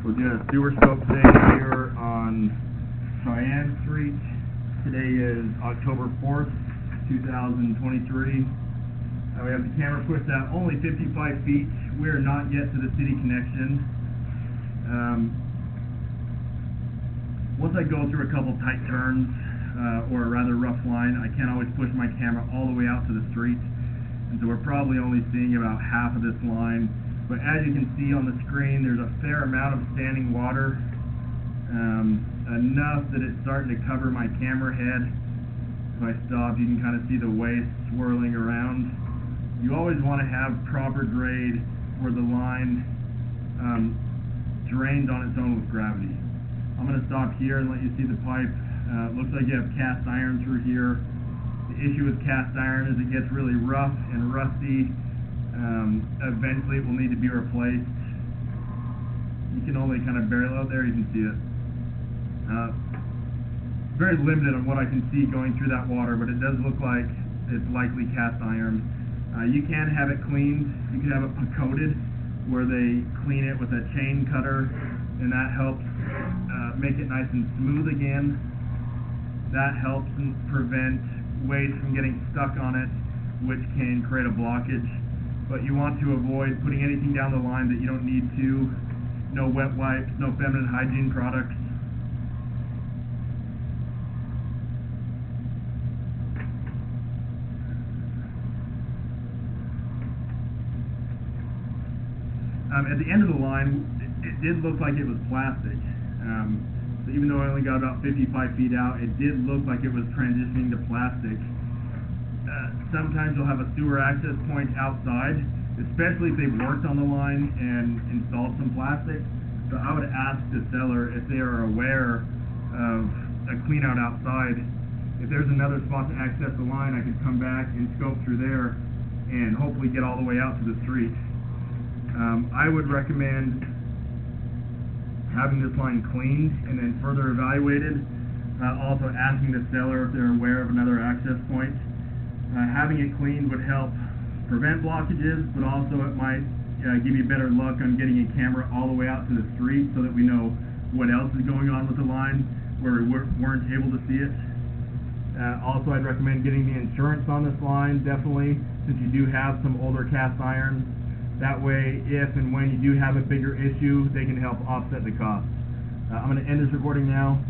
We're doing a sewer scope today here on Cheyenne Street. Today is October 4th, 2023. We have the camera pushed out only 55 feet. We are not yet to the city connection. Once I go through a couple tight turns, or a rather rough line, I can't always push my camera all the way out to the street. And so we're probably only seeing about half of this line. But as you can see on the screen, there's a fair amount of standing water, enough that it's starting to cover my camera head. If I stop, you can kind of see the waste swirling around. You always want to have proper grade where the line drains on its own with gravity. I'm going to stop here and let you see the pipe. Looks like you have cast iron through here. The issue with cast iron is it gets really rough and rusty. Eventually it will need to be replaced. You can only kind of barely, out there you can see it. Very limited on what I can see going through that water, but it does look like it's likely cast iron. You can have it cleaned. You can have it coated, where they clean it with a chain cutter, and that helps make it nice and smooth again. That helps prevent waste from getting stuck on it, which can create a blockage. But you want to avoid putting anything down the line that you don't need to. No wet wipes, no feminine hygiene products. At the end of the line, it did look like it was plastic. So even though I only got about 55 feet out, it did look like it was transitioning to plastic. Sometimes you'll have a sewer access point outside, especially if they've worked on the line and installed some plastic. So I would ask the seller if they are aware of a clean out outside. If there's another spot to access the line, I could come back and scope through there and hopefully get all the way out to the street. I would recommend having this line cleaned and then further evaluated. Also asking the seller if they're aware of another access point. Having it cleaned would help prevent blockages, but also it might give you better luck on getting a camera all the way out to the street so that we know what else is going on with the line where we weren't able to see it. Also, I'd recommend getting the insurance on this line, definitely, since you do have some older cast iron. That way, if and when you do have a bigger issue, they can help offset the cost. I'm going to end this recording now.